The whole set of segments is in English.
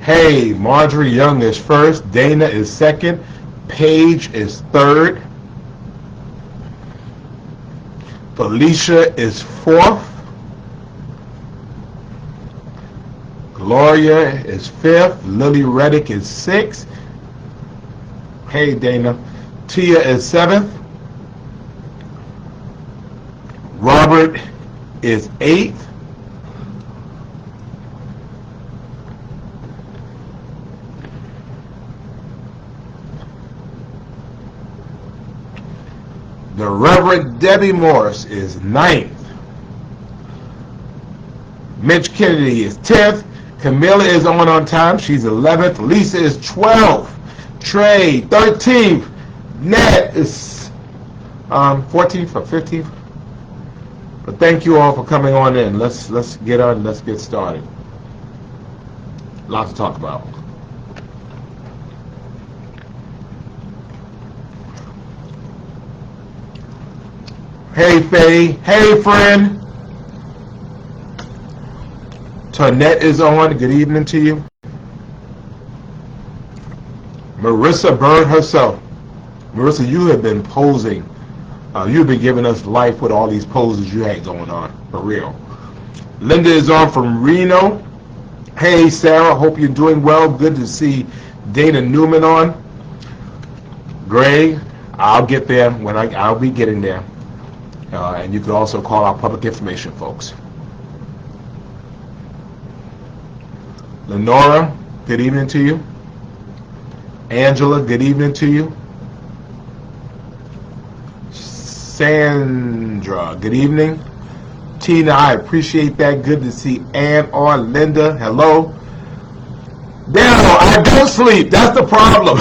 Hey, Marjorie Young is first. Dana is second. Paige is third. Felicia is fourth. Gloria is fifth. Lily Reddick is sixth. Hey, Dana. Tia is seventh. Robert is eighth. The Reverend Debbie Morris is ninth. Mitch Kennedy is 10th. Camilla is on time. She's 11th. Lisa is 12th. Trey, 13th. Nat is 14th or 15th. But thank you all for coming on in. Let's get on. Let's get started. Lots to talk about. Hey, Faye. Hey, friend. Tonette is on. Good evening to you. Marissa Bird herself. Marissa, you have been posing. You've been giving us life with all these poses you had going on. For real. Linda is on from Reno. Hey, Sarah. Hope you're doing well. Good to see Dana Newman on. Greg, I'll get there when I'll be getting there. And you can also call our public information folks. Lenora, good evening to you. Angela, good evening to you. Sandra, good evening. Tina, I appreciate that. Good to see Ann or Linda. Hello. Daniel, I don't sleep. That's the problem.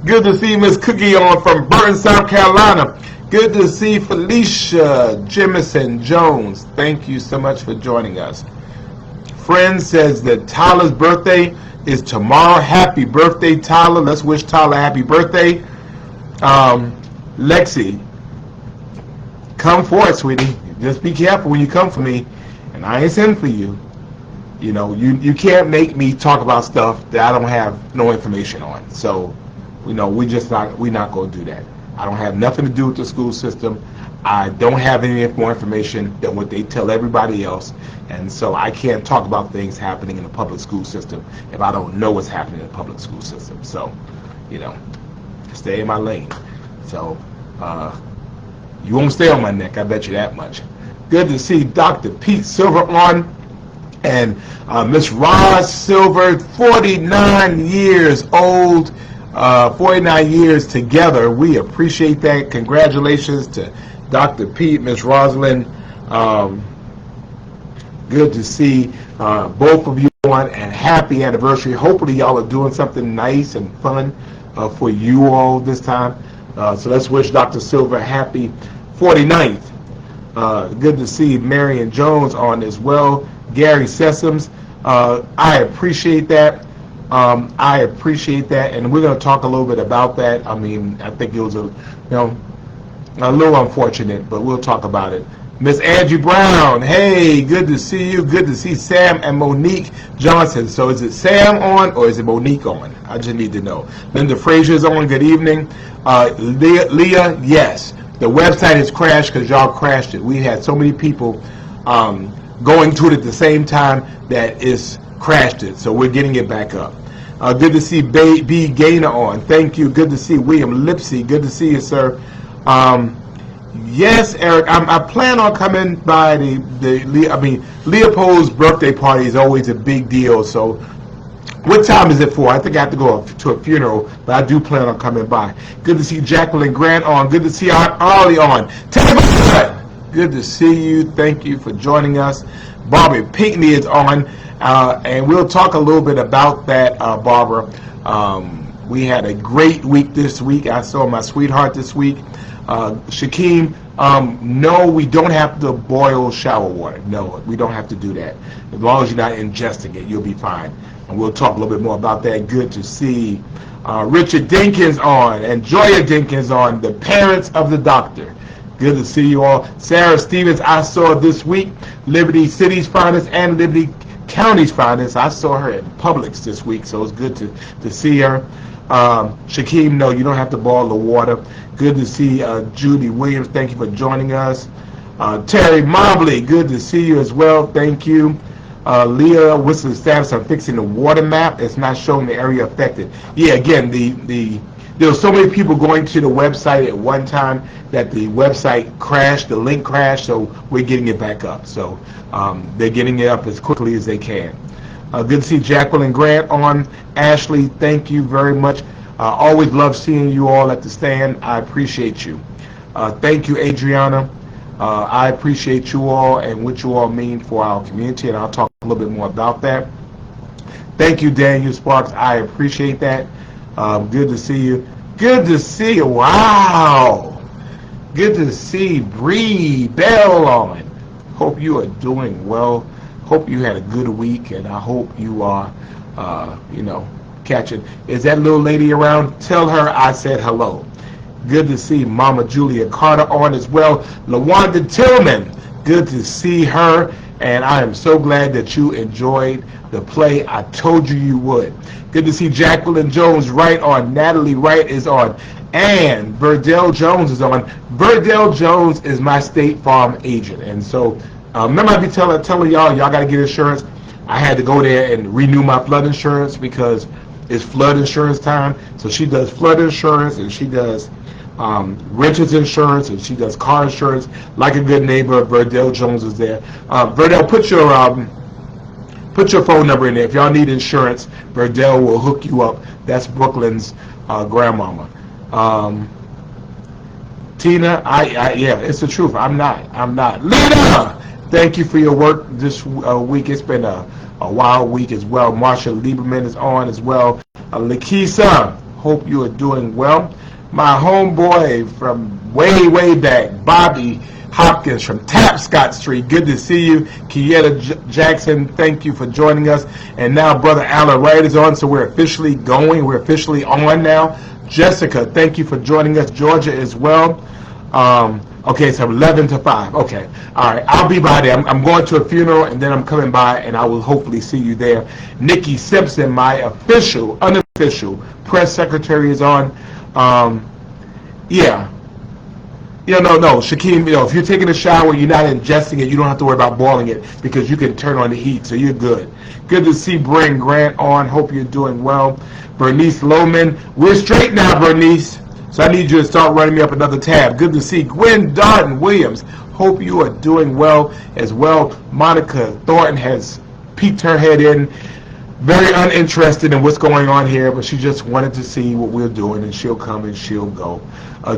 Good to see Miss Cookie on from Burton, South Carolina. Good to see Felicia Jemison Jones. Thank you so much for joining us. Friend says that Tyler's birthday is tomorrow. Happy birthday, Tyler. Let's wish Tyler happy birthday. Lexi, come for it, sweetie. Just be careful when you come for me. And I ain't sending for you. You know, you can't make me talk about stuff that I don't have no information on. So, you know, we're not going to do that. I don't have nothing to do with the school system. I don't have any more information than what they tell everybody else. And so I can't talk about things happening in the public school system if I don't know what's happening in the public school system. So, you know, stay in my lane. So, you won't stay on my neck, I bet you that much. Good to see Dr. Pete Silver on. And Miss Roz Silver, 49 years old. 49 years together. We appreciate that. Congratulations to Dr. Pete, Miss Rosalind. Good to see both of you on, and happy anniversary. Hopefully y'all are doing something nice and fun for you all this time. So let's wish Dr. Silver a happy 49th. Good to see Marion Jones on as well. Gary Sessoms. I appreciate that. I appreciate that, and we're going to talk a little bit about that. I mean, I think it was a little unfortunate, but we'll talk about it. Miss Angie Brown, hey, good to see you. Good to see Sam and Monique Johnson. So is it Sam on or is it Monique on? I just need to know. Linda Frazier's on. Good evening. Leah, yes. The website has crashed because y'all crashed it. We had so many people going to it at the same time that it's crashed it. So we're getting it back up. Good to see B. Gaynor on. Thank you. Good to see William Lipsy. Good to see you, sir. Yes, Eric. I plan on coming by Leopold's birthday party is always a big deal. So, what time is it for? I think I have to go to a funeral, but I do plan on coming by. Good to see Jacqueline Grant on. Good to see Aunt Ollie on. Good to see you. Thank you for joining us. Barbara Pinckney is on. And we'll talk a little bit about that, Barbara. We had a great week this week. I saw my sweetheart this week. Shakeem, no, we don't have to boil shower water. No, we don't have to do that. As long as you're not ingesting it, you'll be fine. And we'll talk a little bit more about that. Good to see Richard Dinkins on and Joya Dinkins on, the parents of the doctor. Good to see you all. Sarah Stevens, I saw this week, Liberty City's finest and Liberty County's finest. I saw her at Publix this week, so it's good to see her. Shakeem, no, you don't have to boil the water. Good to see Judy Williams. Thank you for joining us. Terry Mobley, good to see you as well. Thank you. Leah, what's the status on fixing the water map? It's not showing the area affected. Yeah, again, there were so many people going to the website at one time that the website crashed, the link crashed, so we're getting it back up. So they're getting it up as quickly as they can. Good to see Jacqueline Grant on. Ashley, thank you very much. Always love seeing you all at the stand. I appreciate you. Thank you, Adriana. I appreciate you all and what you all mean for our community, and I'll talk a little bit more about that. Thank you, Daniel Sparks. I appreciate that. Good to see you. Good to see you. Wow. Good to see Bree Bell on. Hope you are doing well. Hope you had a good week, and I hope you are, catching. Is that little lady around? Tell her I said hello. Good to see Mama Julia Carter on as well. LaWanda Tillman, good to see her, and I am so glad that you enjoyed the play. I told you you would. Good to see Jacqueline Jones right on. Natalie Wright is on. And Verdell Jones is on. Verdell Jones is my State Farm agent. And so, remember I be telling y'all got to get insurance. I had to go there and renew my flood insurance because it's flood insurance time. So she does flood insurance, and she does renters insurance, and she does car insurance. Like a good neighbor, Verdell Jones is there. Verdell, put your phone number in there. If y'all need insurance, Verdell will hook you up. That's Brooklyn's grandmama. Tina, yeah, it's the truth. I'm not. Lena, thank you for your work this week. It's been a wild week as well. Marsha Lieberman is on as well. Lakisa, hope you are doing well. My homeboy from way back, Bobby Hopkins from Tapscott Street. Good to see you. Kieta Jackson, thank you for joining us. And now Brother Alan Wright is on, so we're officially going. We're officially on now. Jessica, thank you for joining us. Georgia as well. Okay, so 11 to 5. Okay. All right, I'll be by there. I'm going to a funeral, and then I'm coming by, and I will hopefully see you there. Nikki Simpson, my unofficial press secretary, is on. Yeah. No, Shakeem, if you're taking a shower, you're not ingesting it, you don't have to worry about boiling it because you can turn on the heat, so you're good. Good to see Bryn Grant on. Hope you're doing well. Bernice Lohman. We're straight now, Bernice. So I need you to start running me up another tab. Good to see Gwen Darden Williams. Hope you are doing well as well. Monica Thornton has peeked her head in. Very uninterested in what's going on here, but she just wanted to see what we're doing, and she'll come and she'll go.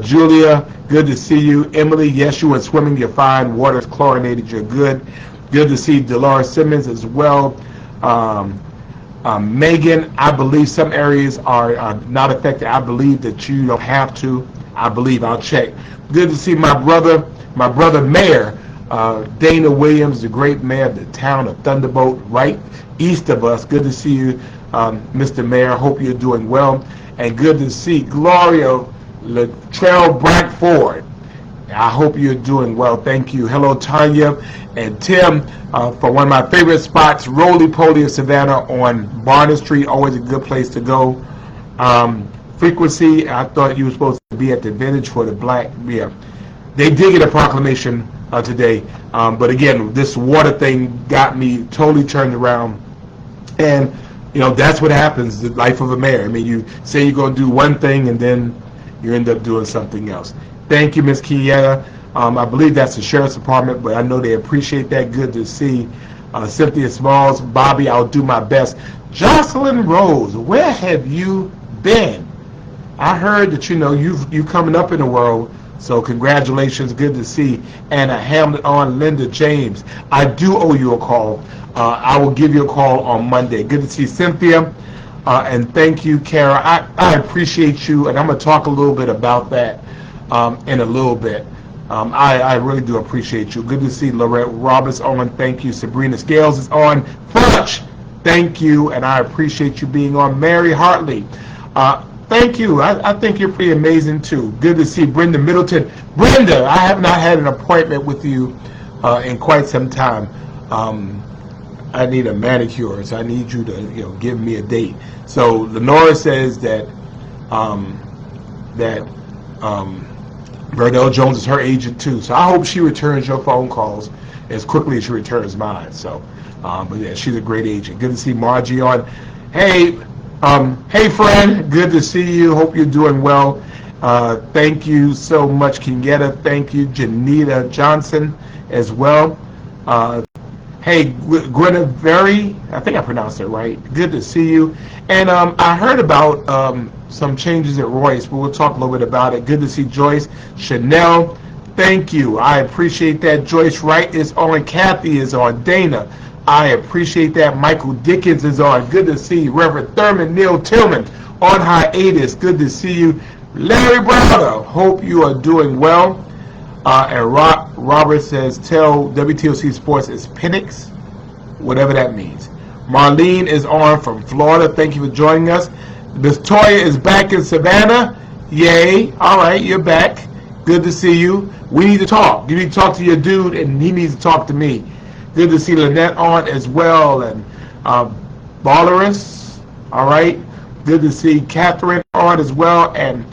Julia, good to see you. Emily, yes, you went swimming. You're fine. Water's chlorinated. You're good. Good to see Dolores Simmons as well. Megan, I believe some areas are not affected. I believe that you don't have to. I believe. I'll check. Good to see my brother Mayor, Dana Williams, the great mayor of the town of Thunderbolt, right east of us. Good to see you, Mr. Mayor. Hope you're doing well. And good to see Gloria Latrell Brackford. I hope you're doing well. Thank you. Hello, Tanya and Tim, for one of my favorite spots, Roly Poly of Savannah on Barnard Street. Always a good place to go. Frequency, I thought you were supposed to be at the Vintage for the Black. Yeah, they did get a proclamation today. But again, this water thing got me totally turned around. And, that's what happens, the life of a mayor. I mean, you say you're going to do one thing, and then you end up doing something else. Thank you, Ms. Kieta. I believe that's the Sheriff's Department, but I know they appreciate that. Good to see Cynthia Smalls. Bobby, I'll do my best. Jocelyn Rose, where have you been? I heard that, you coming up in the world, so congratulations. Good to see Anna Hamlet on. Linda James, I do owe you a call. I will give you a call on Monday. Good to see Cynthia. And thank you, Kara. I appreciate you, and I'm going to talk a little bit about that in a little bit. I really do appreciate you. Good to see Lorette Roberts on. Thank you. Sabrina Scales is on. Fudge, thank you, and I appreciate you being on. Mary Hartley, thank you. I think you're pretty amazing, too. Good to see Brenda Middleton. Brenda, I have not had an appointment with you in quite some time. I need a manicure, so I need you to, give me a date. So Lenora says that Verdell Jones is her agent too. So I hope she returns your phone calls as quickly as she returns mine. So, but yeah, she's a great agent. Good to see Margie on. Hey, hey friend, good to see you. Hope you're doing well. Thank you so much, Kingetta. Thank you, Janita Johnson, as well. Hey, Guinevere, I think I pronounced it right. Good to see you. And I heard about some changes at Royce, but we'll talk a little bit about it. Good to see Joyce. Chanel, thank you. I appreciate that. Joyce Wright is on. Kathy is on. Dana, I appreciate that. Michael Dickens is on. Good to see you. Reverend Thurman Neil Tillman on hiatus. Good to see you. Larry Browder, hope you are doing well. And Robert says, tell WTOC Sports is Penix, whatever that means. Marlene is on from Florida. Thank you for joining us. Miss Toya is back in Savannah. Yay. All right, you're back. Good to see you. We need to talk. You need to talk to your dude, and he needs to talk to me. Good to see Lynette on as well. And Balleris, all right. Good to see Catherine on as well. And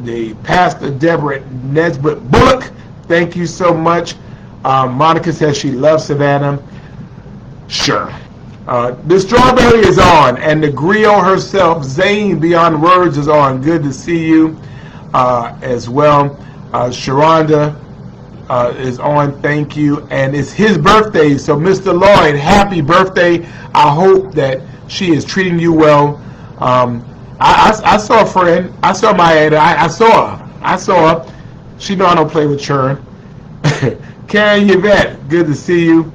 the Pastor Deborah Nesbitt Bullock. Thank you so much. Monica says she loves Savannah. Sure. The Strawberry is on, and the griot herself, Zane Beyond Words, is on. Good to see you as well. Sharonda is on. Thank you. And it's his birthday, so Mr. Lloyd, happy birthday. I hope that she is treating you well. I saw a friend. I saw Maya. I saw her. She know I don't play with churn. Karen Yvette, good to see you.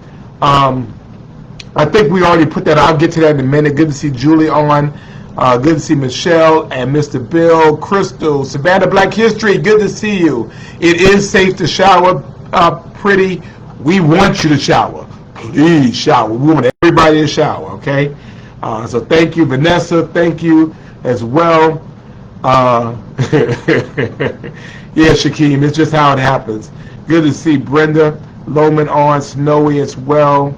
I think we already put that. I'll get to that in a minute. Good to see Julie on. Good to see Michelle and Mr. Bill. Crystal, Savannah Black History, good to see you. It is safe to shower, pretty. We want you to shower. Please shower. We want everybody to shower, okay? So thank you, Vanessa. Thank you as well. Yeah, Shaquem, it's just how it happens. Good to see Brenda Lohman on, Snowy as well.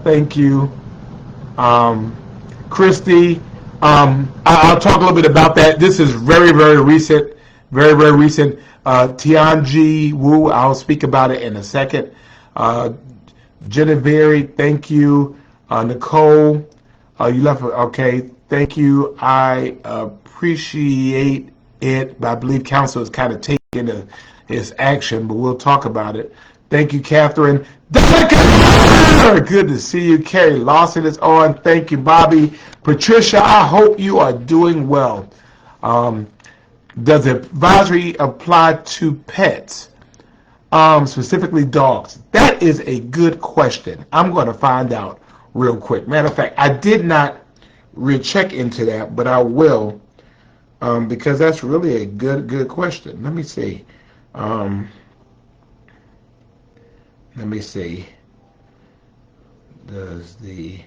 Thank you. Christy, I'll talk a little bit about that. This is very, very recent. Very, very recent. Tianji Wu, I'll speak about it in a second. Genevieve, thank you. Nicole, you left, okay. Thank you. I appreciate it, but I believe council is kind of taking its action, but we'll talk about it. Thank you, Catherine. Good to see you. Carrie Lawson is on. Thank you, Bobby. Patricia, I hope you are doing well. Does the advisory apply to pets, specifically dogs? That is a good question. I'm going to find out real quick. Matter of fact, I did not recheck into that, but I will, because that's really a good question. Let me see. Let me see. Does the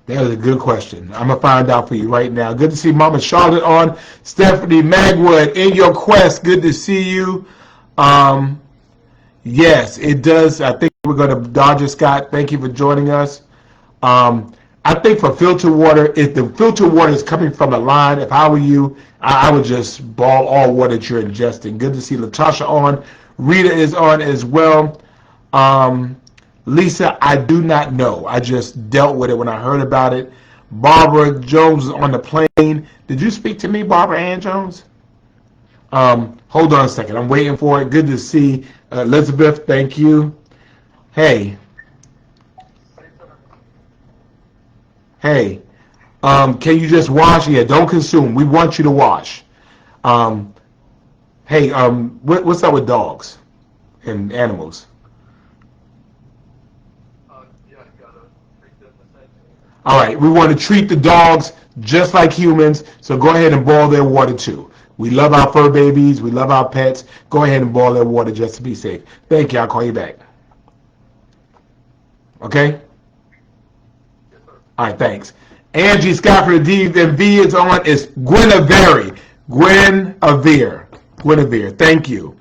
That is a good question. I'm gonna find out for you right now. Good to see Mama Charlotte on. Stephanie Magwood, in your quest. Good to see you. Yes, it does. I think we're going to Dodger Scott. Thank you for joining us. I think for filter water, if the filter water is coming from a line, if I were you, I would just ball all water that you're ingesting. Good to see Latasha on. Rita is on as well. Lisa, I do not know. I just dealt with it when I heard about it. Barbara Jones is on the plane. Did you speak to me, Barbara Ann Jones? Hold on a second. I'm waiting for it. Good to see Elizabeth. Thank you. Hey. Hey. Can you just wash? Yeah, don't consume. We want you to wash. Hey, what's up with dogs and animals? All right, we want to treat the dogs just like humans, so go ahead and boil their water too. We love our fur babies. We love our pets. Go ahead and boil their water just to be safe. Thank you. I'll call you back. Okay? Yes, sir. All right, thanks. Angie Scott for the DMV is on. It's Guinevere. Guinevere. Thank you.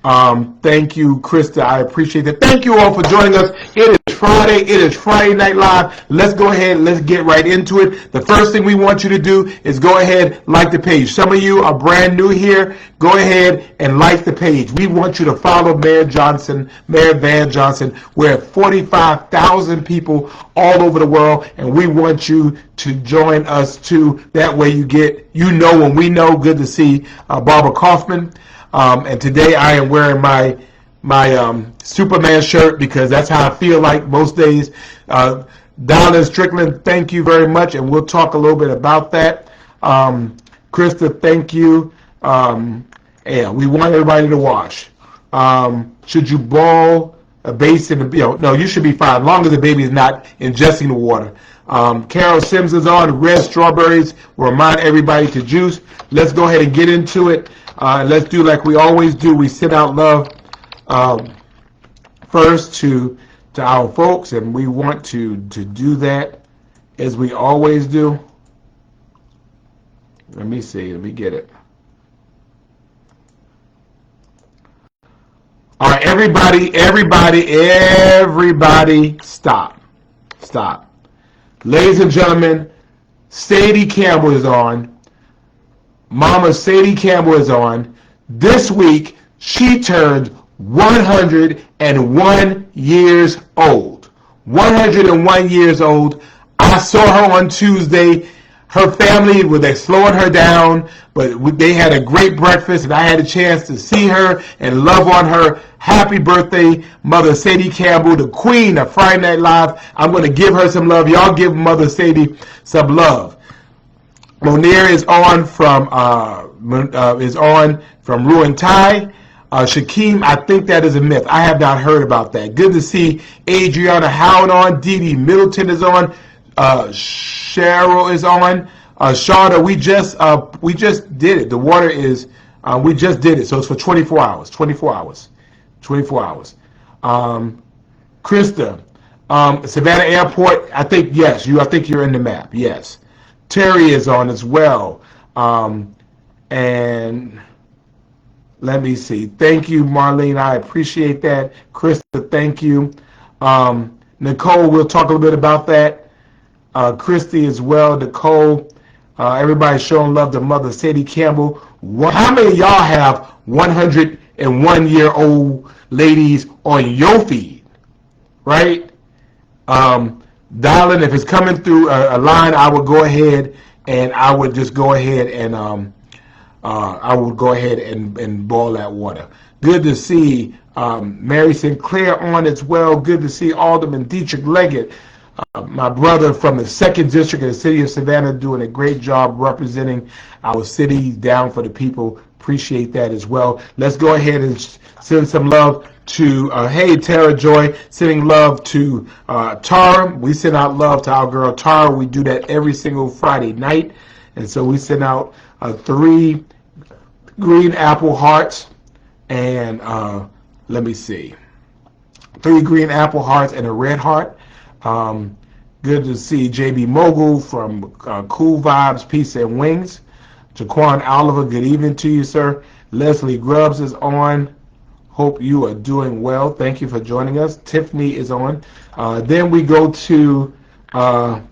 Thank you, Krista. I appreciate that. Thank you all for joining us. It is Friday. It is Friday Night Live. Let's go ahead and let's get right into it. The first thing we want you to do is go ahead, like the page. Some of you are brand new here. Go ahead and like the page. We want you to follow Mayor Van Johnson. We're at 45,000 people all over the world, and we want you to join us too. That way you know when we know. Good to see Barbara Kaufman. And today I am wearing my Superman shirt because that's how I feel like most days. Donna Strickland, thank you very much, and we'll talk a little bit about that. Krista, thank you. Yeah, we want everybody to watch. Should you boil a basin? No, you should be fine as long as the baby is not ingesting the water. Carol Sims is on. Red strawberries will remind everybody to juice. Let's go ahead and get into it. Let's do like we always do. We send out love first to our folks, and we want to do that as we always do. Let me see. Let me get it. All right, everybody, stop. Ladies and gentlemen, Sadie Campbell is on. Mama Sadie Campbell is on. This week, she turned 101 years old. 101 years old. I saw her on Tuesday. Her family was slowing her down, but they had a great breakfast, and I had a chance to see her and love on her. Happy birthday, Mother Sadie Campbell, the queen of Friday Night Live. I'm going to give her some love. Y'all give Mother Sadie some love. Monier is on from Ruin Thai. Shaquem, I think that is a myth. I have not heard about that. Good to see Adriana Howard on. Dee Dee Middleton is on. Cheryl is on. Shauna, we just did it. The water is we just did it, so it's for 24 hours. 24 hours. Krista, Savannah Airport. I think yes. I think you're in the map. Yes. Terry is on as well. And let me see. Thank you, Marlene. I appreciate that. Krista, thank you. Nicole, we'll talk a little bit about that. Christy as well. Nicole, everybody's showing love to Mother Sadie Campbell. How many of y'all have 101-year-old ladies on your feed? Right? Darling, if it's coming through a line, I would go ahead and I would just go ahead and boil that water. Good to see Mary Sinclair on as well. Good to see Alderman Dietrich Leggett, my brother from the 2nd District of the City of Savannah, doing a great job representing our city, down for the people. Appreciate that as well. Let's go ahead and send some love to, hey, Tara Joy, sending love to Tara. We send out love to our girl Tara. We do that every single Friday night. And so we send out 3 green apple hearts and, let me see, 3 green apple hearts and a red heart. Good to see JB Mogul from Cool Vibes, Pizza and Wings. Jaquan Oliver, good evening to you, sir. Leslie Grubbs is on. Hope you are doing well. Thank you for joining us. Tiffany is on. Then we go to, let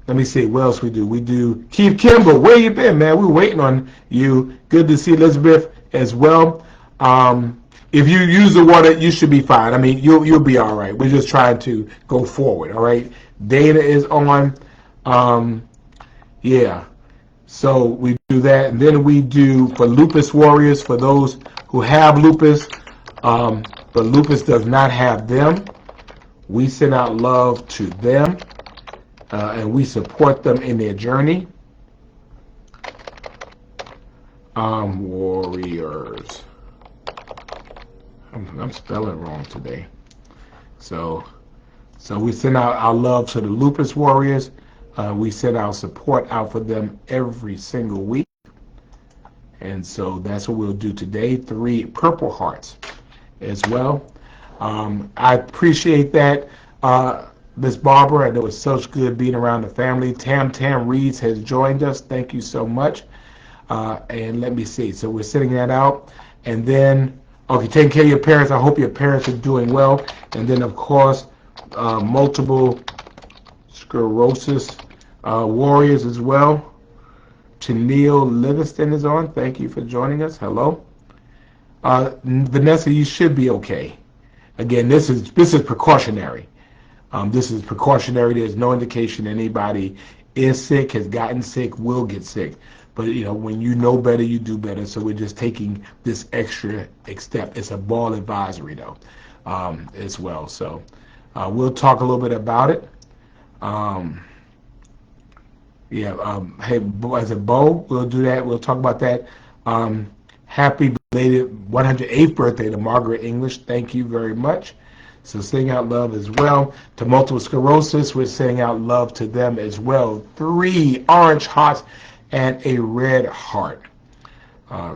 me see, what else we do? We do Keith Kimball. Where you been, man? We're waiting on you. Good to see Elizabeth as well. If you use the water, you should be fine. I mean, you'll be all right. We're just trying to go forward, all right? Dana is on. Yeah. So we do that. And then we do for Lupus Warriors, for those who have lupus, but lupus does not have them. We send out love to them, and we support them in their journey. Warriors. I'm spelling wrong today. So we send out our love to the Lupus Warriors. We send our support out for them every single week. And so that's what we'll do today. 3 purple hearts as well. I appreciate that, Miss Barbara. It was such good being around the family. Tam Reeds has joined us. Thank you so much. And let me see. So we're sending that out. And then Okay, taking care of your parents. I hope your parents are doing well. And then, of course, multiple sclerosis warriors as well. Tennille Livingston is on. Thank you for joining us. Hello. Vanessa, you should be okay. Again, this is precautionary. This is precautionary. There's no indication anybody is sick, has gotten sick, will get sick. But, you know, when you know better, you do better. So we're just taking this extra step. It's a ball advisory, though, as well. So we'll talk a little bit about it. Hey, as a Bo, we'll do that. We'll talk about that. Happy belated 108th birthday to Margaret English. Thank you very much. So sending out love as well. To multiple sclerosis, we're sending out love to them as well. 3 orange hearts and a red heart.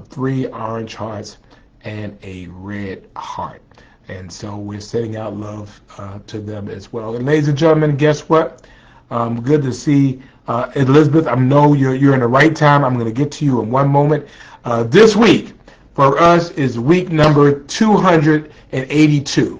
3 orange hearts and a red heart. And so we're sending out love to them as well. And ladies and gentlemen, guess what? Good to see Elizabeth. I know you're in the right time. I'm going to get to you in one moment. This week for us is week number 282.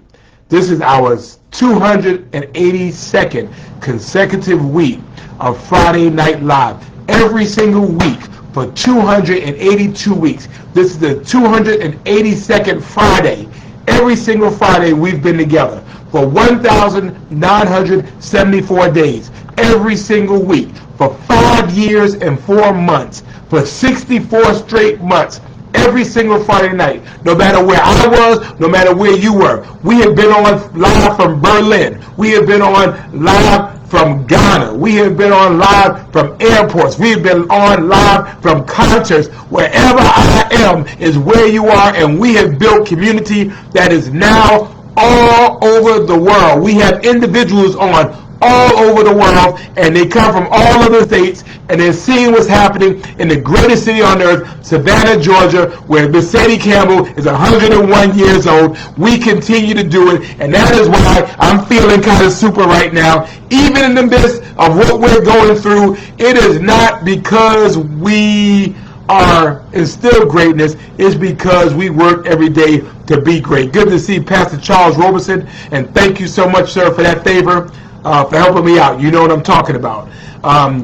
This is our 282nd consecutive week of Friday Night Live. Every single week for 282 weeks. This is the 282nd Friday. Every single Friday we've been together for 1,974 days. Every single week for 5 years and 4 months. For 64 straight months. Every single Friday night, no matter where I was, no matter where you were. We have been on live from Berlin. We have been on live from Ghana. We have been on live from airports. We have been on live from concerts. Wherever I am is where you are, and we have built community that is now all over the world. We have individuals on all over the world, and they come from all over the states, and they're seeing what's happening in the greatest city on earth, Savannah, Georgia, where Miss Sadie Campbell is 101 years old. We continue to do it, and that is why I'm feeling kind of super right now. Even in the midst of what we're going through, it is not because we are instill greatness, is because we work every day to be great. Good to see Pastor Charles Roberson, and thank you so much, sir, for that favor. For helping me out. You know what I'm talking about.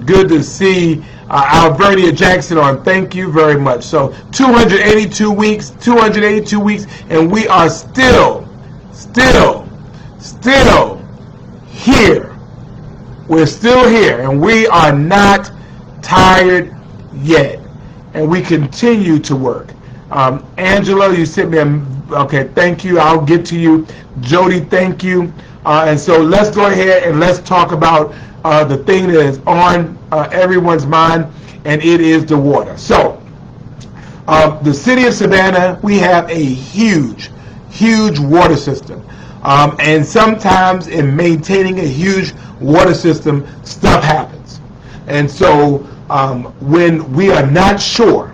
Good to see Alvernia Jackson on. Thank you very much. So 282 weeks, and we are still here. We're still here, and we are not tired yet. And we continue to work. Angela, you sent me okay, thank you. I'll get to you. Jody, thank you. And so let's go ahead and let's talk about the thing that is on everyone's mind, and it is the water. So the city of Savannah, we have a huge water system. And sometimes in maintaining a huge water system, stuff happens. And so when we are not sure,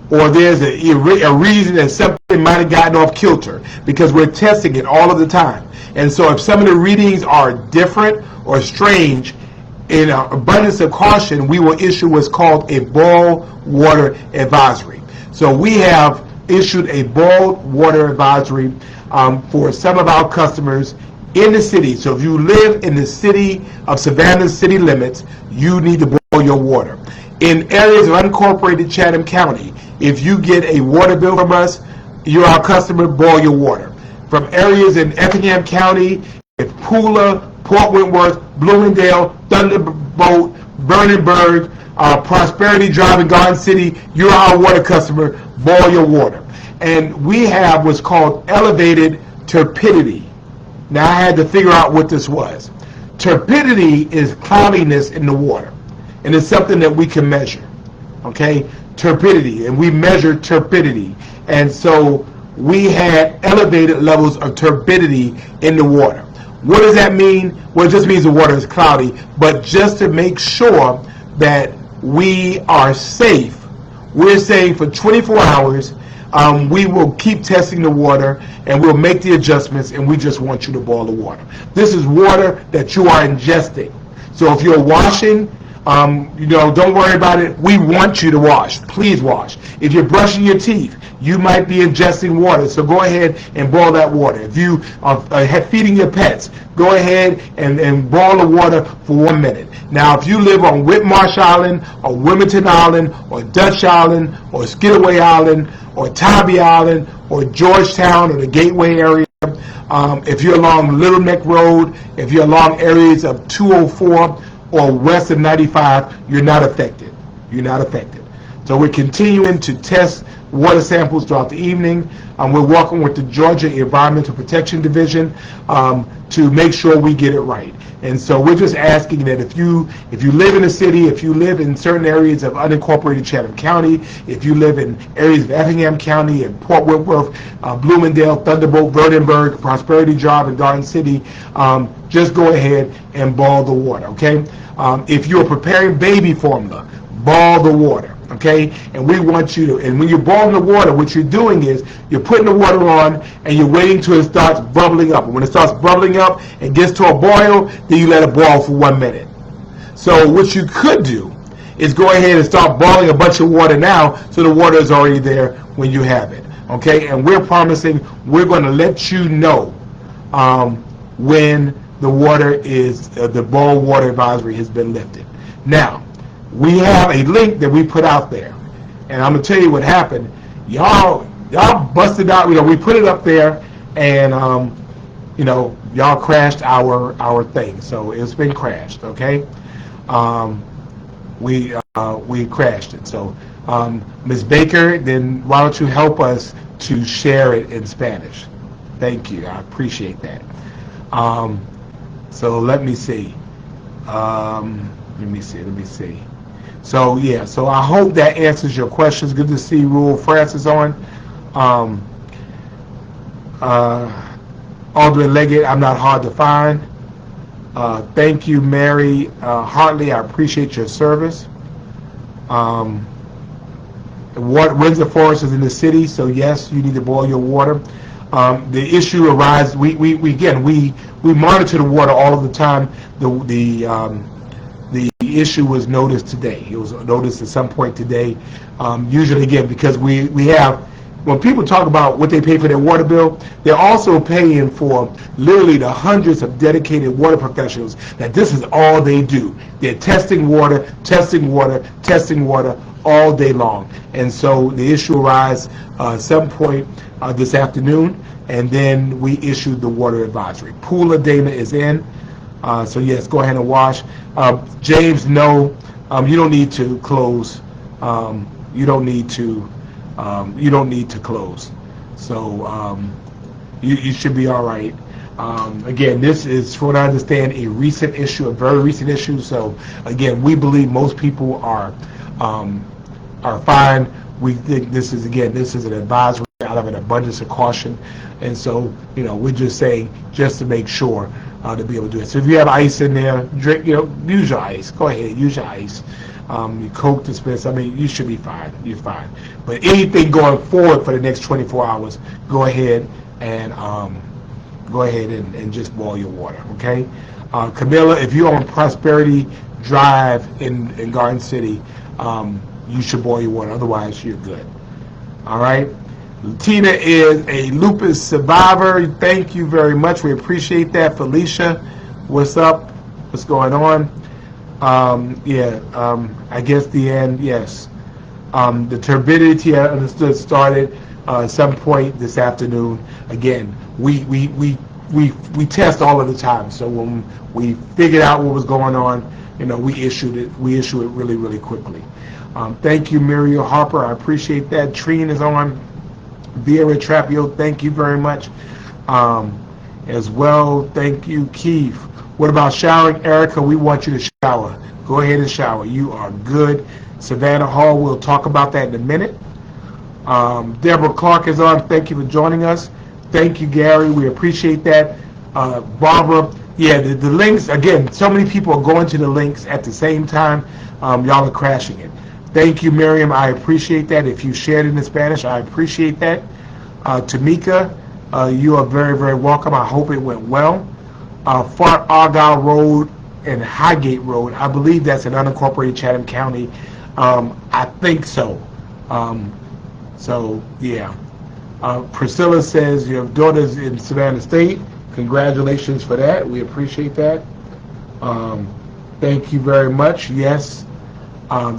or there's a reason that something might have gotten off kilter, because we're testing it all of the time. And so if some of the readings are different or strange, in abundance of caution, we will issue what's called a boil water advisory. So we have issued a boil water advisory for some of our customers in the city. So if you live in the city of Savannah city limits, you need to boil your water. In areas of unincorporated Chatham County, if you get a water bill from us, you're our customer, boil your water. From areas in Effingham County, Pooler, Port Wentworth, Bloomingdale, Thunderbolt, Vernonburg, Prosperity Drive in Garden City, you're our water customer, boil your water. And we have what's called elevated turbidity. Now I had to figure out what this was. Turbidity is cloudiness in the water, and it's something that we can measure. Okay, turbidity, and we measure turbidity. And so we had elevated levels of turbidity in the water. What does that mean? Well, it just means the water is cloudy, but just to make sure that we are safe, we're saying for 24 hours, we will keep testing the water, and we'll make the adjustments, and we just want you to boil the water. This is water that you are ingesting. So if you're washing, Don't worry about it. We want you to wash. Please wash. If you're brushing your teeth, you might be ingesting water, so go ahead and boil that water. If you are feeding your pets, go ahead and boil the water for 1 minute. Now, if you live on Whitmarsh Island, or Wilmington Island, or Dutch Island, or Skidaway Island, or Tybee Island, or Georgetown, or the Gateway area, if you're along Little Neck Road, if you're along areas of 204 or west of 95, you're not affected. You're not affected. So we're continuing to test water samples throughout the evening. We're working with the Georgia Environmental Protection Division to make sure we get it right. And so we're just asking that if you live in the city, if you live in certain areas of unincorporated Chatham County, if you live in areas of Effingham County and Port Whitworth, Bloomingdale, Thunderbolt, Verdenberg, Prosperity Drive, and Garden City, just go ahead and boil the water, okay? If you're preparing baby formula, boil the water. Okay, and we want you to, and when you're boiling the water, what you're doing is you're putting the water on and you're waiting till it starts bubbling up. And when it starts bubbling up and gets to a boil, then you let it boil for 1 minute. So what you could do is go ahead and start boiling a bunch of water now, so the water is already there when you have it. Okay, and we're promising we're going to let you know when the water is, the boil water advisory has been lifted. Now, we have a link that we put out there, and I'm gonna tell you what happened. Y'all busted out. We put it up there, and y'all crashed our thing. So it's been crashed. Okay, we crashed it. So Ms. Baker, then why don't you help us to share it in Spanish? Thank you. I appreciate that. So let me see. Let me see. So yeah, so I hope that answers your questions. Good to see Rule Francis on. Aldrin Leggett, I'm not hard to find. Thank you, Mary Hartley. I appreciate your service. Windsor Forest is in the city, so yes, you need to boil your water. The issue arises. We monitor the water all of the time. The issue was noticed today. It was noticed at some point today. Usually, again, because we have, when people talk about what they pay for their water bill, they're also paying for literally the hundreds of dedicated water professionals that this is all they do. They're testing water all day long. And so the issue arises at some point this afternoon, and then we issued the water advisory. Poola Dana is in. So yes, go ahead and wash. James, no, you don't need to close. You don't need to close. So you should be all right. Again, this is, from what I understand, a recent issue, a very recent issue. So again, we believe most people are fine. We think this is an advisory out of an abundance of caution, and so we're just saying just to make sure to be able to do it. So if you have ice in there, drink. Use your ice. Go ahead, use your ice. Your Coke dispense. I mean, you should be fine. You're fine. But anything going forward for the next 24 hours, go ahead and just boil your water. Okay, Camilla, if you're on Prosperity Drive in Garden City, you should boil your water. Otherwise, you're good. All right. Tina is a lupus survivor. Thank you very much. We appreciate that. Felicia, what's up? What's going on? I guess the end, yes. The turbidity, I understood, started at some point this afternoon. Again, we test all of the time. So when we figured out what was going on, we issue it really, really quickly. Thank you, Muriel Harper. I appreciate that. Trine is on. Vera Trapio, thank you very much. As well, thank you, Keith. What about showering? Erica, we want you to shower. Go ahead and shower. You are good. Savannah Hall, we'll talk about that in a minute. Deborah Clark is on. Thank you for joining us. Thank you, Gary. We appreciate that. Barbara, yeah, the links, again, so many people are going to the links at the same time. Y'all are crashing it. Thank you, Miriam. I appreciate that. If you shared it in Spanish, I appreciate that. Tamika, you are very, very welcome. I hope it went well. Fort Argyle Road and Highgate Road. I believe that's in unincorporated Chatham County. I think so. So yeah. Priscilla says your daughter's in Savannah State. Congratulations for that. We appreciate that. Thank you very much. Yes.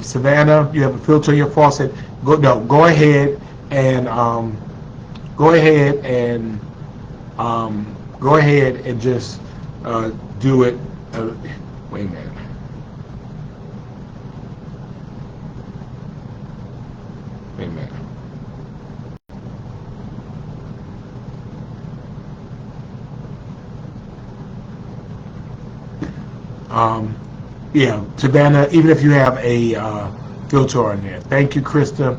Savannah, you have a filter in your faucet. Go ahead and just do it. Wait a minute. Wait a minute. Yeah, Savannah, even if you have a filter on there. Thank you, Krista.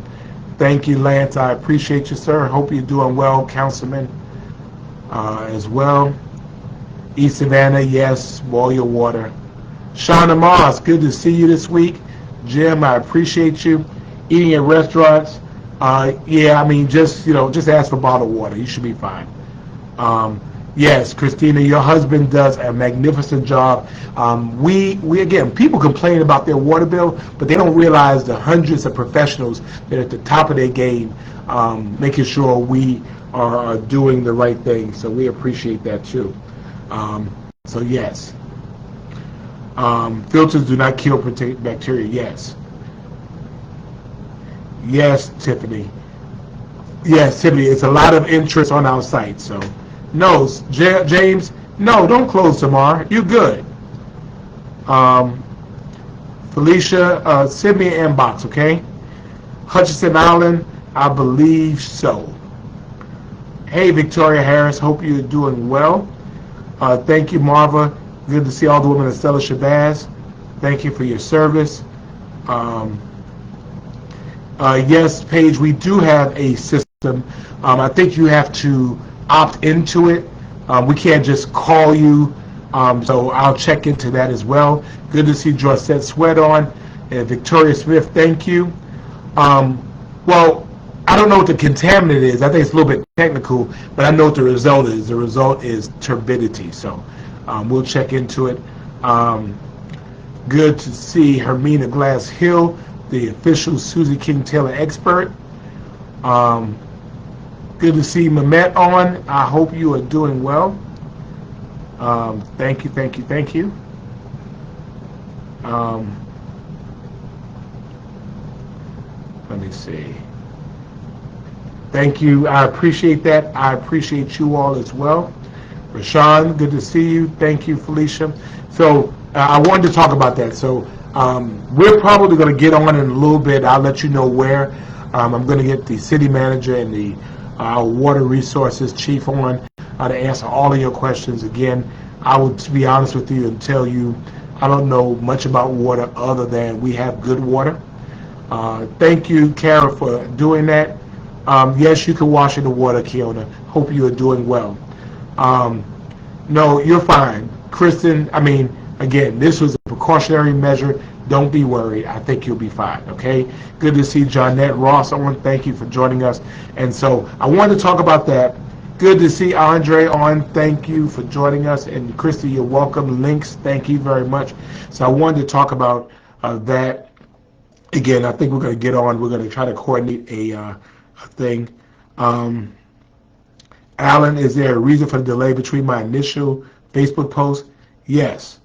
Thank you, Lance. I appreciate you, sir. Hope you're doing well, Councilman, as well. East Savannah, yes, boil your water. Shauna Moss, good to see you this week. Jim, I appreciate you. Eating at restaurants, yeah, I mean, just ask for bottled water. You should be fine. Yes, Christina, your husband does a magnificent job. We again, people complain about their water bill, but they don't realize the hundreds of professionals that are at the top of their game, making sure we are doing the right thing. So we appreciate that too. So yes, filters do not kill bacteria. Yes. Yes, Tiffany. Yes, Tiffany. It's a lot of interest on our site. So, no, James. No, don't close tomorrow. You're good. Felicia, send me an inbox, okay? Hutchinson Island, I believe so. Hey, Victoria Harris. Hope you're doing well. Thank you, Marva. Good to see all the women at Stella Shabazz. Thank you for your service. Yes, Paige, we do have a system. I think you have to opt into it. We can't just call you, so I'll check into that as well. Good to see Joycette Sweat on. And Victoria Smith, thank you. Well, I don't know what the contaminant is. I think it's a little bit technical, but I know what the result is. The result is turbidity, so we'll check into it. Good to see Hermina Glass Hill, the official Susie King Taylor expert. Good to see Mehmet on. I hope you are doing well. Thank you, thank you, thank you. Let me see. Thank you. I appreciate that. I appreciate you all as well. Rashawn, good to see you. Thank you, Felicia. So I wanted to talk about that. So we're probably going to get on in a little bit. I'll let you know where. I'm going to get the city manager and the water resources chief on to answer all of your questions. Again, I will, to be honest with you, and tell you I don't know much about water other than we have good water. Thank you, Kara, for doing that. Yes, you can wash in the water, Kiona. Hope you are doing well. No, you're fine. Kristen, I mean, again, this was a precautionary measure. Don't be worried. I think you'll be fine, okay? Good to see Johnette Ross on. Thank you for joining us. And so I wanted to talk about that. Good to see Andre on. Thank you for joining us. And Christy, you're welcome. Links, thank you very much. So I wanted to talk about that. Again, I think we're going to get on. We're going to try to coordinate a thing. Alan, is there a reason for the delay between my initial Facebook post? Yes.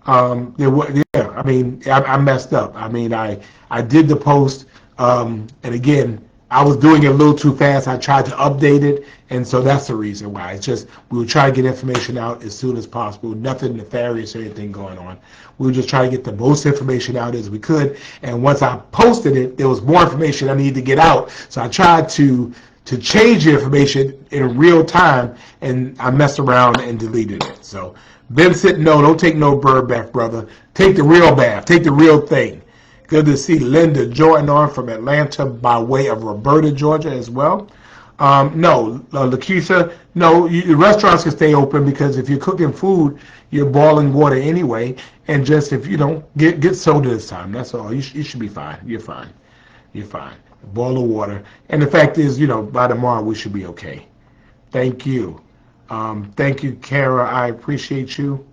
Yeah, I mean, I messed up. I mean, I did the post, and again, I was doing it a little too fast. I tried to update it, and so that's the reason why. It's just we were trying to get information out as soon as possible. Nothing nefarious or anything going on. We were just trying to get the most information out as we could, and once I posted it, there was more information I needed to get out, so I tried to change the information in real time, and I messed around and deleted it. So Vincent, no, don't take no bird bath, brother. Take the real bath. Take the real thing. Good to see Linda Jordan on from Atlanta by way of Roberta, Georgia as well. No, Lakeisha, no, the restaurants can stay open because if you're cooking food, you're boiling water anyway, and just if you don't get soda this time, that's all. You should be fine. You're fine. You're fine. Boil the water. And the fact is, by tomorrow we should be okay. Thank you. Thank you, Kara. I appreciate you.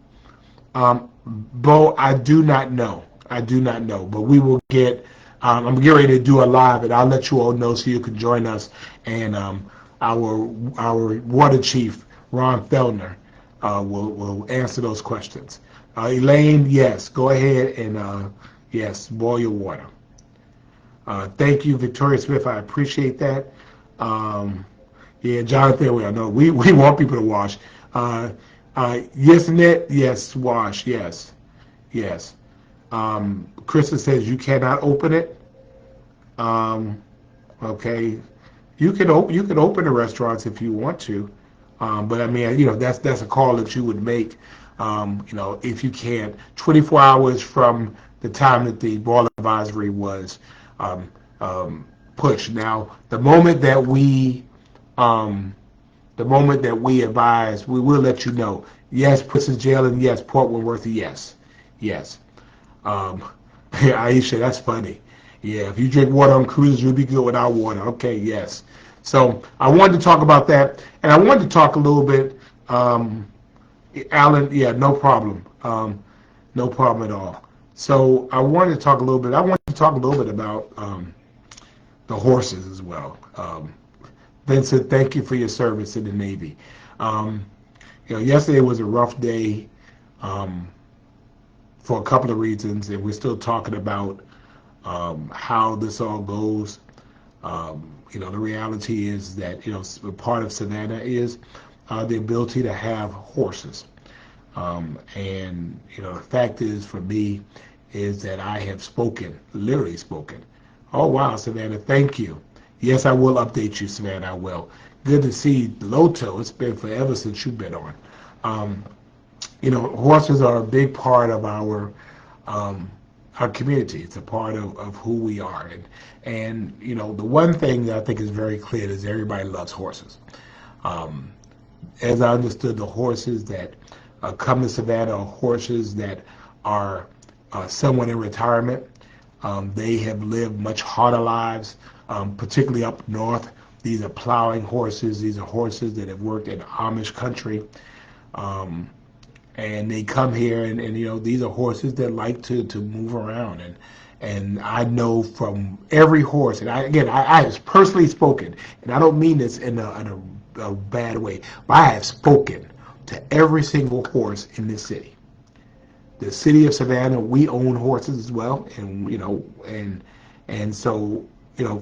Bo, I do not know. I do not know, but we will get. I'm getting ready to do a live, and I'll let you all know so you can join us. And our water chief, Ron Feldner, will answer those questions. Elaine, yes, go ahead and yes, boil your water. Thank you, Victoria Smith. I appreciate that. Um, yeah, Jonathan, I know we want people to wash. Yes, Annette, yes, wash, yes, yes. Krista says you cannot open it. Um, okay, you can open the restaurants if you want to, but I mean, that's a call that you would make. If you can't, 24 hours from the time that the boil advisory was um, pushed. Now, um, the moment that we advise, we will let you know. Yes, Prince's Jail, and yes, Port Woodworthy, yes, yes. Um, Aisha, that's funny. Yeah, if you drink water on cruises, you'll be good without water. Okay, yes. So I wanted to talk about that, and I wanted to talk a little bit. Um, Alan, yeah, no problem. No problem at all. So I wanted to talk a little bit. I wanted to talk a little bit about the horses as well. Vincent, thank you for your service in the Navy. Um, yesterday was a rough day um, for a couple of reasons, and we're still talking about how this all goes. The reality is that part of Savannah is the ability to have horses, and the fact is for me is that I have spoken, literally spoken. Oh wow, Savannah, thank you. Yes, I will update you, Savannah. I will. Good to see Loto. It's been forever since you've been on. Um, Horses are a big part of um, our community. It's a part of who we are. And the one thing that I think is very clear is everybody loves horses. Um, as I understood, the horses that come to Savannah are horses that are somewhat in retirement. They have lived much harder lives, particularly up north. These are plowing horses. These are horses that have worked in Amish country. Um, and they come here and these are horses that like to move around and I know from every horse, and I have personally spoken, and I don't mean this in a bad way, but I have spoken to every single horse in this city. The city of Savannah, we own horses as well, and so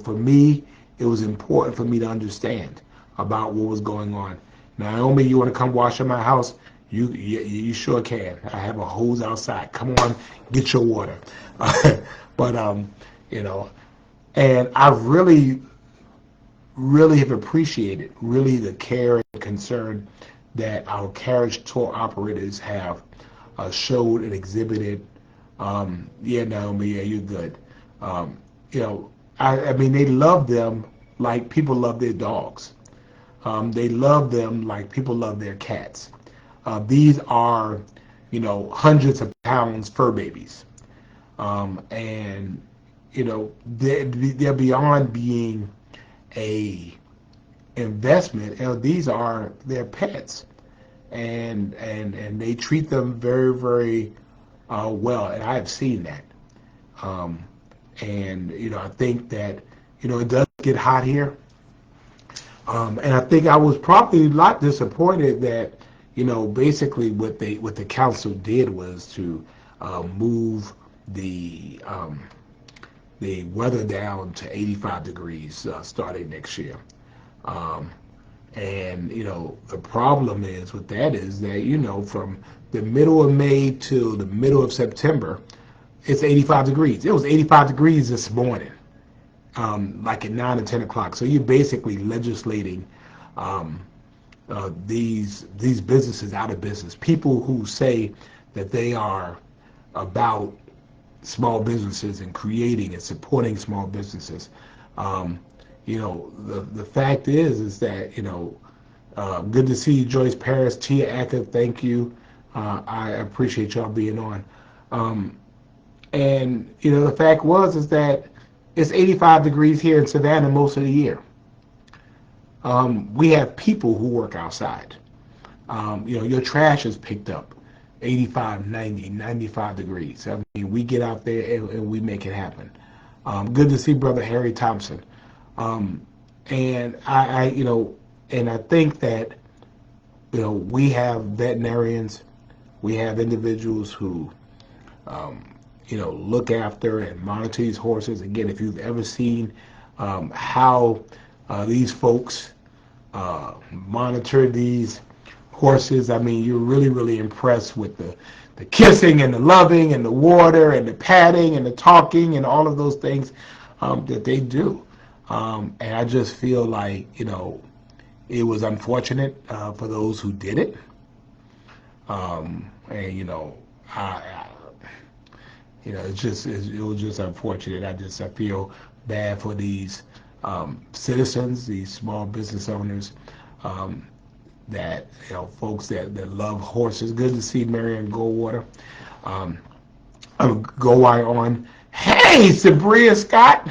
for me, it was important for me to understand about what was going on. Naomi, you want to come wash at my house? You sure can. I have a hose outside. Come on, get your water. But and I really have appreciated really the care and concern that our carriage tour operators have showed and exhibited. Yeah, Naomi, yeah, you're good. Um, I mean, they love them like people love their dogs. They love them like people love their cats. These are, hundreds of pounds fur babies. And, they're beyond being a investment. These are their pets. And they treat them very, very well. And I have seen that. Um, and I think that, it does get hot here. And I think I was probably a lot disappointed that, basically what the council did was to move the weather down to 85 degrees starting next year. Um, and the problem is with that is that from the middle of May to the middle of September, it's 85 degrees. It was 85 degrees this morning, like at 9 or 10 o'clock. So you're basically legislating these businesses out of business. People who say that they are about small businesses and creating and supporting small businesses. Um, the fact is that good to see you, Joyce Paris, Tia Acker. Thank you. I appreciate y'all being on. And the fact is that it's 85 degrees here in Savannah most of the year. We have people who work outside. Your trash is picked up. 85, 90, 95 degrees. I mean, we get out there and we make it happen. Good to see Brother Harry Thompson. Um, and and I think that, we have veterinarians, we have individuals who, look after and monitor these horses. Again, if you've ever seen how these folks monitor these horses, I mean, you're really, really impressed with the kissing and the loving and the water and the patting and the talking and all of those things that they do. And I just feel like, it was unfortunate for those who did it. And, it was just unfortunate. I feel bad for these citizens, these small business owners, that folks that love horses. Good to see Marion Goldwater. Go on. Hey, Sabria Scott,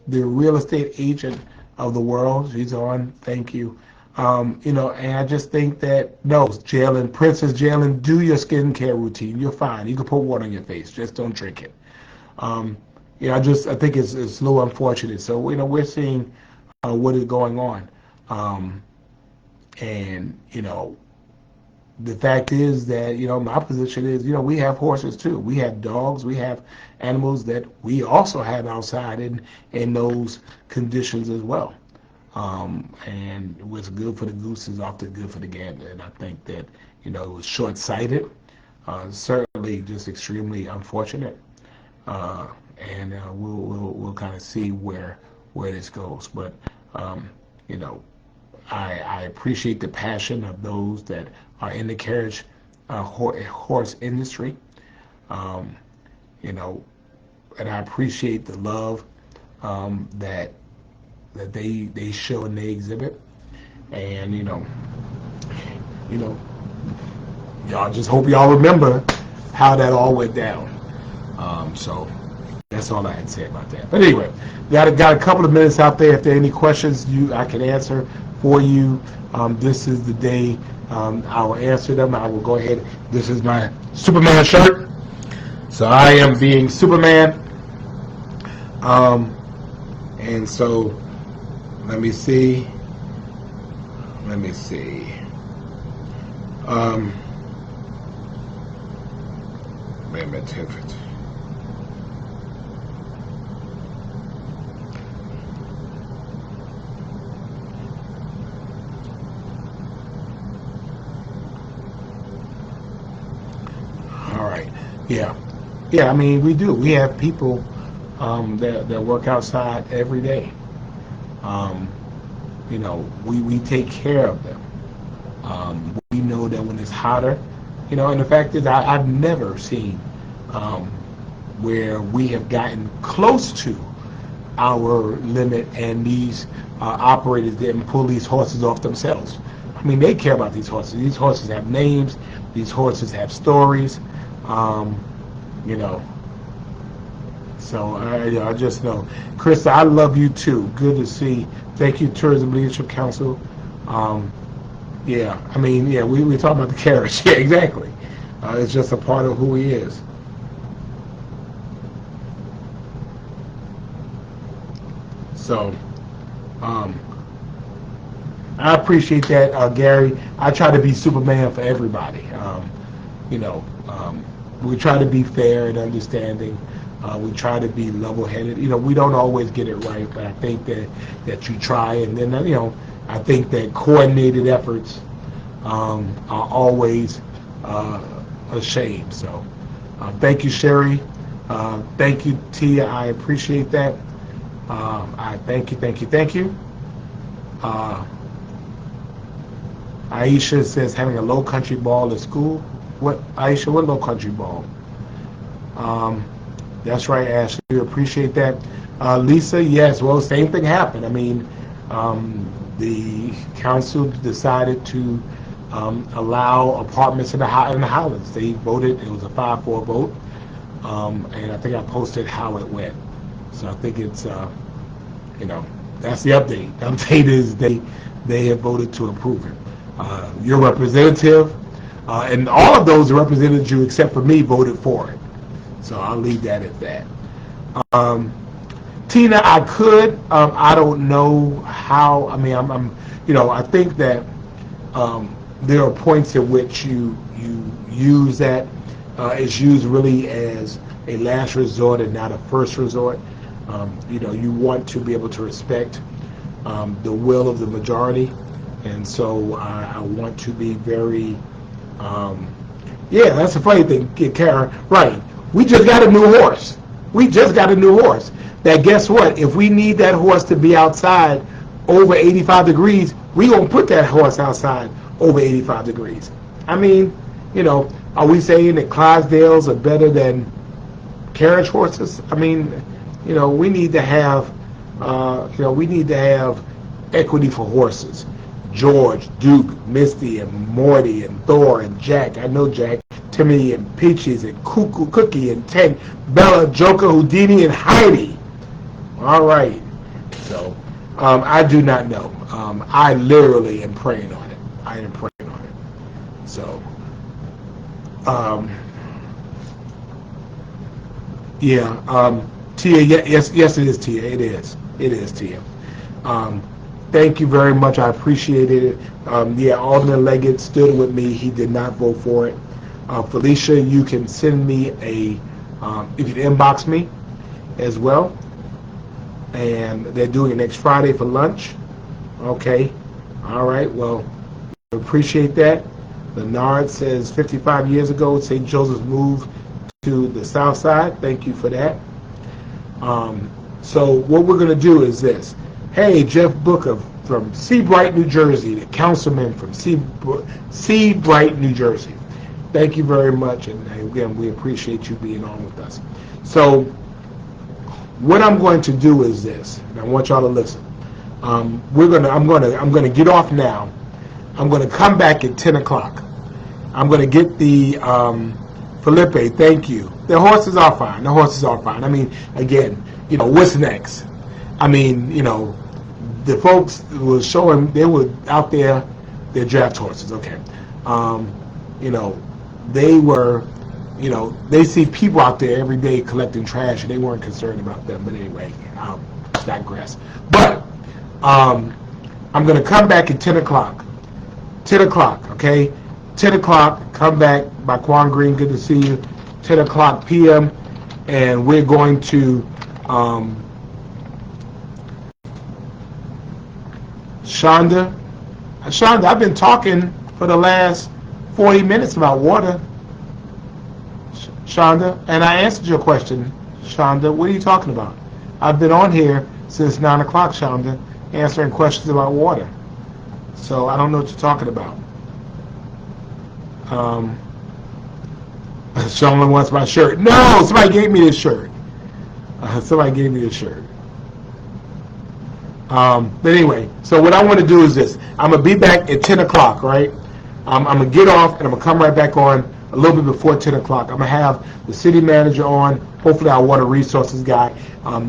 the real estate agent of the world. She's on. Thank you. And I just think that, no, Princess Jalen, do your skincare routine. You're fine. You can put water on your face. Just don't drink it. I think it's a little unfortunate. So, we're seeing what is going on. And, the fact is that, my position is, we have horses too. We have dogs. We have animals that we also have outside in those conditions as well. And what's good for the goose is often good for the gander. And I think that, it was short-sighted, certainly just extremely unfortunate. And we'll kind of see where this goes. But, I appreciate the passion of those that are in the carriage horse industry. And I appreciate the love that they show and they exhibit. And y'all just hope y'all remember how that all went down. So that's all I had to say about that. But anyway, got a couple of minutes out there. If there are any questions I can answer for you, this is the day I will answer them. I will go ahead. This is my Superman shirt. So I am being Superman. And so let me see. Wait a minute. All right. Yeah. I mean, we do. We have people that work outside every day. We take care of them. We know that when it's hotter, and the fact is, I've never seen where we have gotten close to our limit and these operators didn't pull these horses off themselves. I mean, they care about these horses. These horses have names. These horses have stories. So I just know. Krista, I love you too. Good to see. Thank you, Tourism Leadership Council. We talk about the carriage. Yeah, exactly. It's just a part of who he is. So, I appreciate that, Gary. I try to be Superman for everybody. We try to be fair and understanding. We try to be level-headed. We don't always get it right, but I think that you try. And then, I think that coordinated efforts are always a shame. So, thank you, Sherry. Thank you, Tia. I appreciate that. I thank you. Aisha says having a low country ball at school. What, Aisha? What low country ball? That's right, Ashley. We appreciate that. Lisa, yes. Well, same thing happened. I mean, the council decided to allow apartments in the Highlands. They voted. It was a 5-4 vote, and I think I posted how it went. So I think it's that's the update. The update is they have voted to approve it. Your representative And all of those represented you except for me voted for it. So I'll leave that at that. Tina, I could. I don't know how. I mean, I think that there are points at which you use that. It's used really as a last resort and not a first resort. You want to be able to respect the will of the majority, and so I want to be very. That's the funny thing, Karen. Right? We just got a new horse. That guess what? If we need that horse to be outside over 85 degrees, we gonna put that horse outside over 85 degrees. I mean, are we saying that Clydesdales are better than carriage horses? I mean, we need to have, equity for horses. George, Duke, Misty, and Morty, and Thor, and Jack. I know Jack. Timmy, and Peaches, and Cuckoo, Cookie, and Tank, Bella, Joker, Houdini, and Heidi. All right. So, I do not know. I literally am praying on it. I am praying on it. So, Tia, yes, it is, Tia. It is, Tia. Thank you very much. I appreciate it. Alderman Leggett stood with me. He did not vote for it. Felicia, you can send me you can inbox me as well. And they're doing it next Friday for lunch. Okay. All right. Well, appreciate that. Bernard says 55 years ago, St. Joseph's moved to the south side. Thank you for that. So what we're going to do is this. Hey, Jeff Booker from Seabright, New Jersey, the councilman from Seabright, New Jersey. Thank you very much, and again, we appreciate you being on with us. So what I'm going to do is this, and I want y'all to listen. I'm gonna get off now. I'm gonna come back at 10 o'clock. I'm gonna get the Felipe. Thank you. The horses are fine. I mean, again, what's next? I mean, the folks was showing they were out there. They're draft horses. Okay. They were, they see people out there every day collecting trash, and they weren't concerned about them. But anyway, I'll digress. But I'm going to come back at 10 o'clock. 10 o'clock, okay? 10 o'clock, come back by Quan Green. Good to see you. 10 o'clock p.m. And we're going to, Shonda, I've been talking for the last 40 minutes about water, Shonda, and I answered your question, Shonda. What are you talking about? I've been on here since 9 o'clock, Shonda, answering questions about water. So I don't know what you're talking about. Shonda wants my shirt. No, somebody gave me this shirt. But anyway, so what I want to do is this. I'm going to be back at 10 o'clock, right? I'm going to get off, and I'm going to come right back on a little bit before 10 o'clock. I'm going to have the city manager on, hopefully our water resources guy.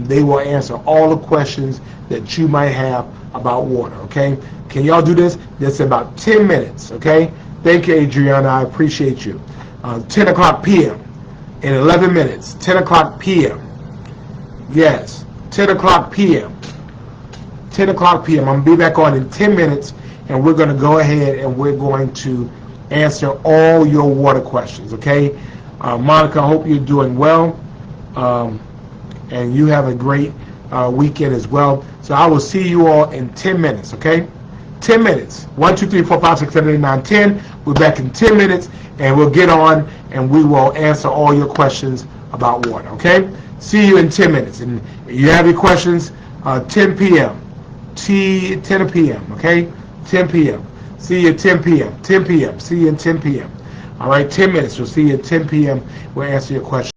They will answer all the questions that you might have about water, okay? Can y'all do this? That's about 10 minutes, okay? Thank you, Adriana. I appreciate you. 10 o'clock p.m. in 11 minutes. 10 o'clock p.m. Yes, 10 o'clock p.m. 10 o'clock p.m. I'm going to be back on in 10 minutes, and we're going to go ahead and we're going to answer all your water questions, okay? Monica, I hope you're doing well, and you have a great weekend as well. So I will see you all in 10 minutes, okay? 10 minutes. 1, 2, 3, 4, 5, 6, 7, 8, 9, 10. We're back in 10 minutes, and we'll get on, and we will answer all your questions about water, okay? See you in 10 minutes. And if you have any questions, 10 p.m. 10 p.m., okay? 10 p.m. See you at 10 p.m. 10 p.m. See you at 10 p.m. All right, 10 minutes. We'll see you at 10 p.m. We'll answer your questions.